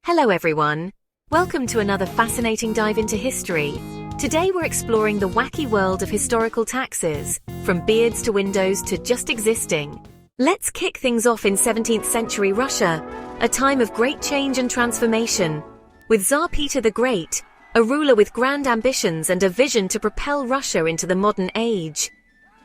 Hello everyone. Welcome to another fascinating dive into history. Today we're exploring the wacky world of historical taxes, from beards to windows to just existing. Let's kick things off in 17th century Russia, a time of great change and transformation. With Tsar Peter the Great, a ruler with grand ambitions and a vision to propel Russia into the modern age.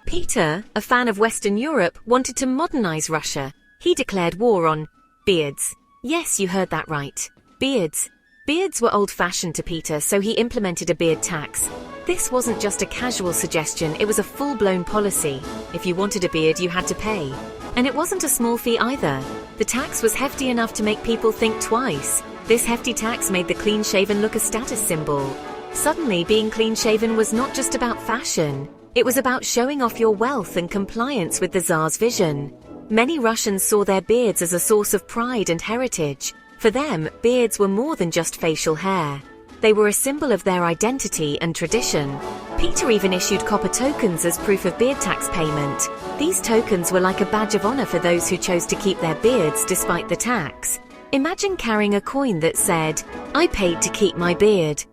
Peter, a fan of Western Europe, wanted to modernize Russia. He declared war on beards. Yes, you heard that right. Beards. Beards were old-fashioned to Peter, so he implemented a beard tax. This wasn't just a casual suggestion, it was a full-blown policy. If you wanted a beard, you had to pay. And it wasn't a small fee either. The tax was hefty enough to make people think twice. This hefty tax made the clean-shaven look a status symbol. Suddenly, being clean-shaven was not just about fashion. It was about showing off your wealth and compliance with the Tsar's vision. Many Russians saw their beards as a source of pride and heritage. For them, beards were more than just facial hair. They were a symbol of their identity and tradition. Peter even issued copper tokens as proof of beard tax payment. These tokens were like a badge of honor for those who chose to keep their beards despite the tax. Imagine carrying a coin that said, "I paid to keep my beard."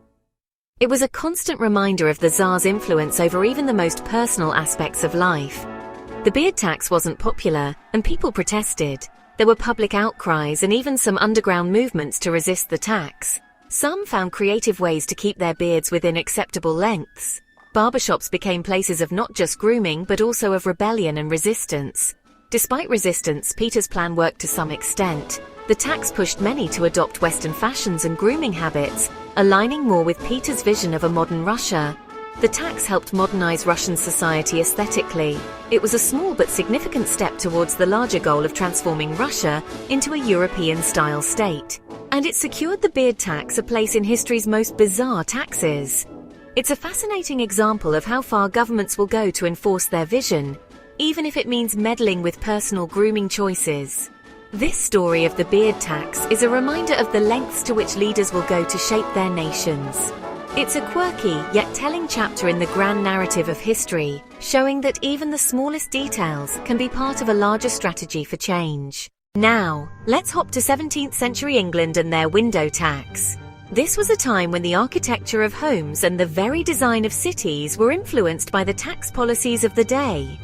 It was a constant reminder of the Tsar's influence over even the most personal aspects of life. The beard tax wasn't popular, and people protested. There were public outcries and even some underground movements to resist the tax. Some found creative ways to keep their beards within acceptable lengths. Barbershops became places of not just grooming but also of rebellion and resistance. Despite resistance, Peter's plan worked to some extent. The tax pushed many to adopt Western fashions and grooming habits, aligning more with Peter's vision of a modern Russia. The tax helped modernize Russian society aesthetically. It was a small but significant step towards the larger goal of transforming Russia into a European-style state. And it secured the beard tax a place in history's most bizarre taxes. It's a fascinating example of how far governments will go to enforce their vision, even if it means meddling with personal grooming choices. This story of the beard tax is a reminder of the lengths to which leaders will go to shape their nations. It's a quirky, yet telling chapter in the grand narrative of history, showing that even the smallest details can be part of a larger strategy for change. Now, let's hop to 17th century England and their window tax. This was a time when the architecture of homes and the very design of cities were influenced by the tax policies of the day.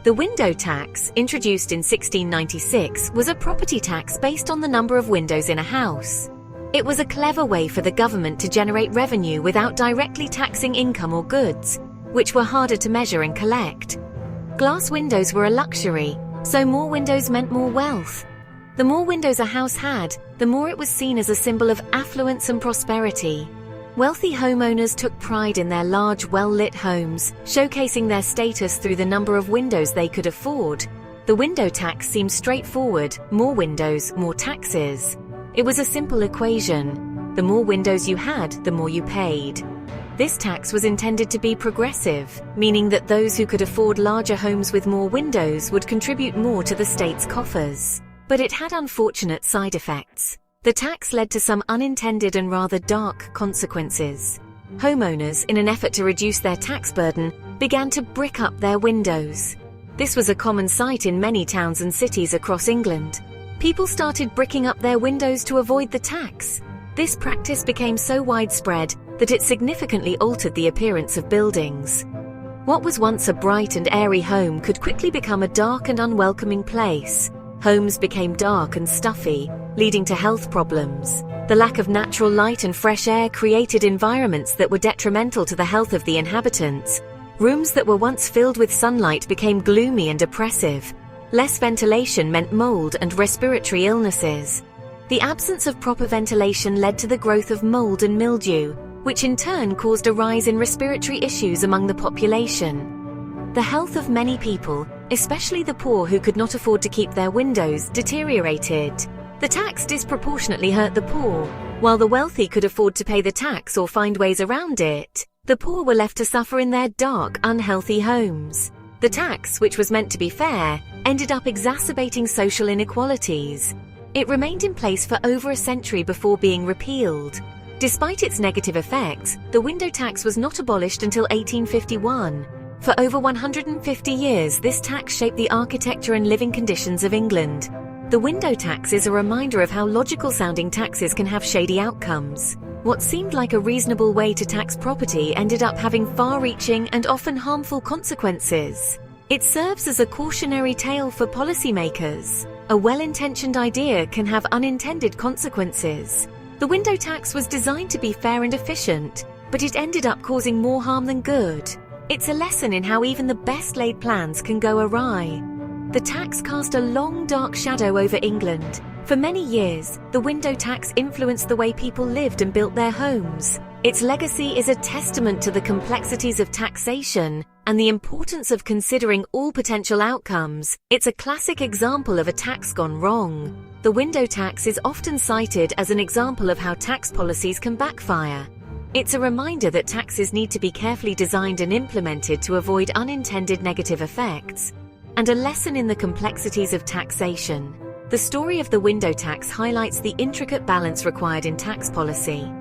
The window tax, introduced in 1696, was a property tax based on the number of windows in a house. It was a clever way for the government to generate revenue without directly taxing income or goods, which were harder to measure and collect. Glass windows were a luxury, so more windows meant more wealth. The more windows a house had, the more it was seen as a symbol of affluence and prosperity. Wealthy homeowners took pride in their large, well-lit homes, showcasing their status through the number of windows they could afford. The window tax seemed straightforward: more windows, more taxes. It was a simple equation. The more windows you had, the more you paid. This tax was intended to be progressive, meaning that those who could afford larger homes with more windows would contribute more to the state's coffers. But it had unfortunate side effects. The tax led to some unintended and rather dark consequences. Homeowners, in an effort to reduce their tax burden, began to brick up their windows. This was a common sight in many towns and cities across England. People started bricking up their windows to avoid the tax. This practice became so widespread that it significantly altered the appearance of buildings. What was once a bright and airy home could quickly become a dark and unwelcoming place. Homes became dark and stuffy, leading to health problems. The lack of natural light and fresh air created environments that were detrimental to the health of the inhabitants. Rooms that were once filled with sunlight became gloomy and oppressive. Less ventilation meant mold and respiratory illnesses. The absence of proper ventilation led to the growth of mold and mildew, which in turn caused a rise in respiratory issues among the population. The health of many people, especially the poor who could not afford to keep their windows, deteriorated. The tax disproportionately hurt the poor. While the wealthy could afford to pay the tax or find ways around it, the poor were left to suffer in their dark, unhealthy homes. The tax, which was meant to be fair, ended up exacerbating social inequalities. It remained in place for over a century before being repealed. Despite its negative effects, the window tax was not abolished until 1851. For over 150 years, this tax shaped the architecture and living conditions of England. The window tax is a reminder of how logical-sounding taxes can have shady outcomes. What seemed like a reasonable way to tax property ended up having far-reaching and often harmful consequences. It serves as a cautionary tale for policymakers. A well-intentioned idea can have unintended consequences. The window tax was designed to be fair and efficient, but it ended up causing more harm than good. It's a lesson in how even the best-laid plans can go awry. The tax cast a long, dark shadow over England. For many years, the window tax influenced the way people lived and built their homes. Its legacy is a testament to the complexities of taxation and the importance of considering all potential outcomes. It's a classic example of a tax gone wrong. The window tax is often cited as an example of how tax policies can backfire. It's a reminder that taxes need to be carefully designed and implemented to avoid unintended negative effects, and a lesson in the complexities of taxation. The story of the window tax highlights the intricate balance required in tax policy.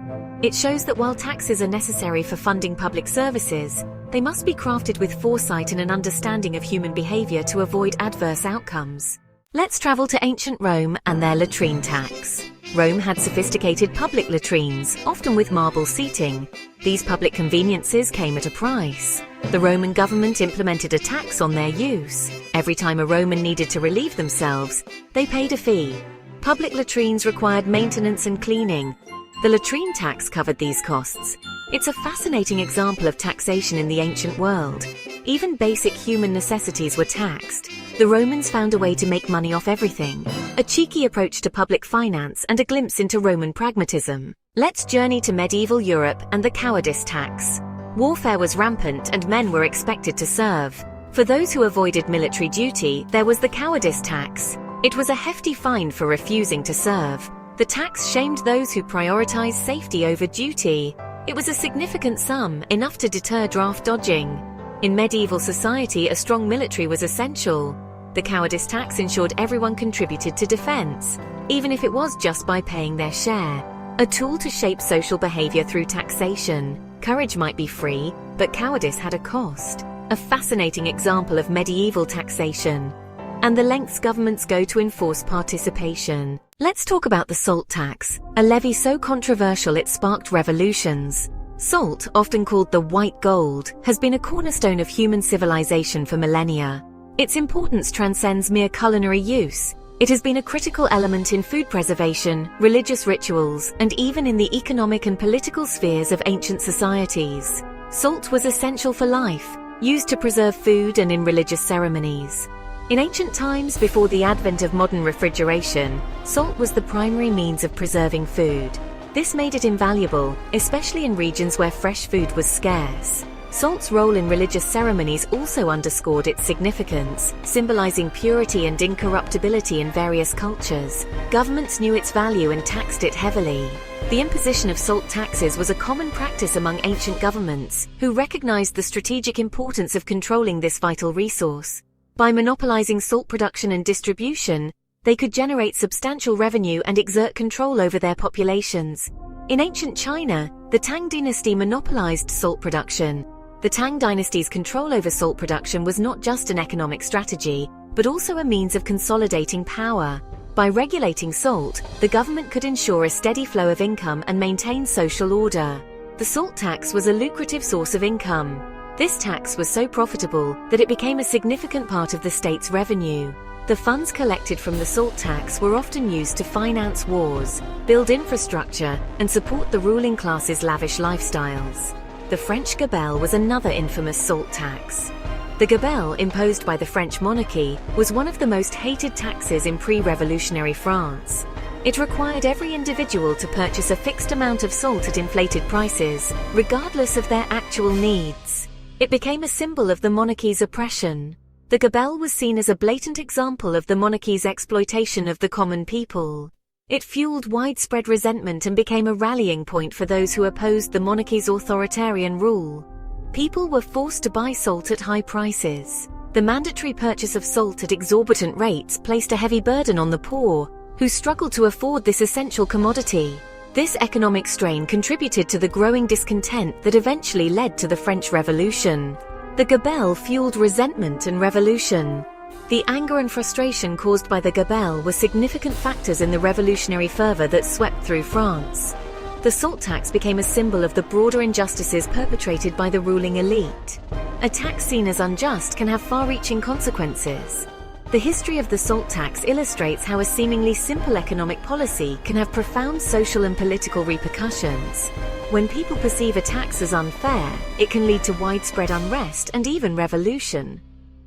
It shows that while taxes are necessary for funding public services, they must be crafted with foresight and an understanding of human behavior to avoid adverse outcomes. Let's travel to ancient Rome and their latrine tax. Rome had sophisticated public latrines, often with marble seating. These public conveniences came at a price. The Roman government implemented a tax on their use. Every time a Roman needed to relieve themselves, they paid a fee. Public latrines required maintenance and cleaning. The latrine tax covered these costs. It's a fascinating example of taxation in the ancient world. Even basic human necessities were taxed. The Romans found a way to make money off everything. A cheeky approach to public finance and a glimpse into Roman pragmatism. Let's journey to medieval Europe and the cowardice tax. Warfare was rampant and men were expected to serve. For those who avoided military duty, there was the cowardice tax. It was a hefty fine for refusing to serve. The tax shamed those who prioritized safety over duty. It was a significant sum, enough to deter draft dodging. In medieval society, a strong military was essential. The cowardice tax ensured everyone contributed to defense, even if it was just by paying their share. A tool to shape social behavior through taxation. Courage might be free, but cowardice had a cost. A fascinating example of medieval taxation. And the lengths governments go to enforce participation. Let's talk about the salt tax, a levy so controversial it sparked revolutions. Salt, often called the white gold, has been a cornerstone of human civilization for millennia. Its importance transcends mere culinary use. It has been a critical element in food preservation, religious rituals, and even in the economic and political spheres of ancient societies. Salt was essential for life, used to preserve food and in religious ceremonies. In ancient times, before the advent of modern refrigeration, salt was the primary means of preserving food. This made it invaluable, especially in regions where fresh food was scarce. Salt's role in religious ceremonies also underscored its significance, symbolizing purity and incorruptibility in various cultures. Governments knew its value and taxed it heavily. The imposition of salt taxes was a common practice among ancient governments, who recognized the strategic importance of controlling this vital resource. By monopolizing salt production and distribution, they could generate substantial revenue and exert control over their populations. In ancient China, the Tang dynasty monopolized salt production. The Tang dynasty's control over salt production was not just an economic strategy, but also a means of consolidating power. By regulating salt, the government could ensure a steady flow of income and maintain social order. The salt tax was a lucrative source of income. This tax was so profitable that it became a significant part of the state's revenue. The funds collected from the salt tax were often used to finance wars, build infrastructure, and support the ruling class's lavish lifestyles. The French gabelle was another infamous salt tax. The gabelle, imposed by the French monarchy, was one of the most hated taxes in pre-revolutionary France. It required every individual to purchase a fixed amount of salt at inflated prices, regardless of their actual needs. It became a symbol of the monarchy's oppression. The gabelle was seen as a blatant example of the monarchy's exploitation of the common people. It fueled widespread resentment and became a rallying point for those who opposed the monarchy's authoritarian rule. People were forced to buy salt at high prices. The mandatory purchase of salt at exorbitant rates placed a heavy burden on the poor, who struggled to afford this essential commodity. This economic strain contributed to the growing discontent that eventually led to the French Revolution. The gabelle fueled resentment and revolution. The anger and frustration caused by the gabelle were significant factors in the revolutionary fervor that swept through France. The salt tax became a symbol of the broader injustices perpetrated by the ruling elite. A tax seen as unjust can have far-reaching consequences. The history of the salt tax illustrates how a seemingly simple economic policy can have profound social and political repercussions. When people perceive a tax as unfair, it can lead to widespread unrest and even revolution.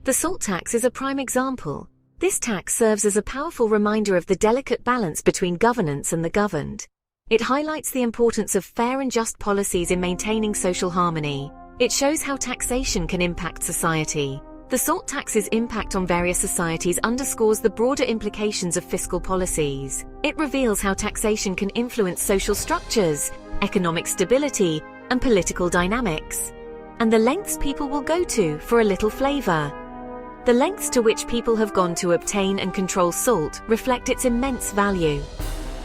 The salt tax is a prime example. This tax serves as a powerful reminder of the delicate balance between governance and the governed. It highlights the importance of fair and just policies in maintaining social harmony. It shows how taxation can impact society. The salt tax's impact on various societies underscores the broader implications of fiscal policies. It reveals how taxation can influence social structures, economic stability, and political dynamics. And the lengths people will go to for a little flavor. The lengths to which people have gone to obtain and control salt reflect its immense value.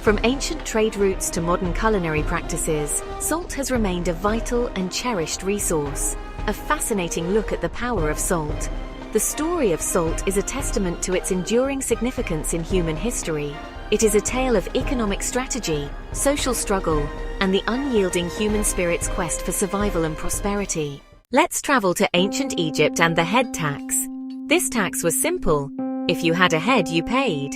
From ancient trade routes to modern culinary practices, salt has remained a vital and cherished resource. A fascinating look at the power of salt. The story of salt is a testament to its enduring significance in human history. It is a tale of economic strategy, social struggle, and the unyielding human spirit's quest for survival and prosperity. Let's travel to ancient Egypt and the head tax. This tax was simple. If you had a head, you paid.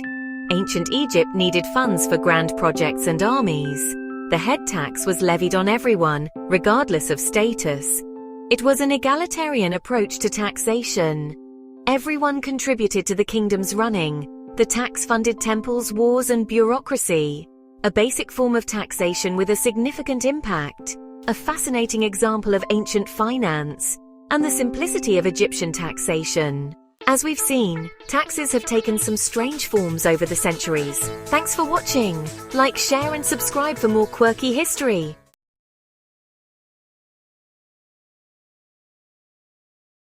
Ancient Egypt needed funds for grand projects and armies. The head tax was levied on everyone, regardless of status. It was an egalitarian approach to taxation. Everyone contributed to the kingdom's running. The tax funded temples, wars, and bureaucracy. A basic form of taxation with a significant impact. A fascinating example of ancient finance and the simplicity of Egyptian taxation. As we've seen, taxes have taken some strange forms over the centuries. Thanks for watching. Like, share, and subscribe for more quirky history.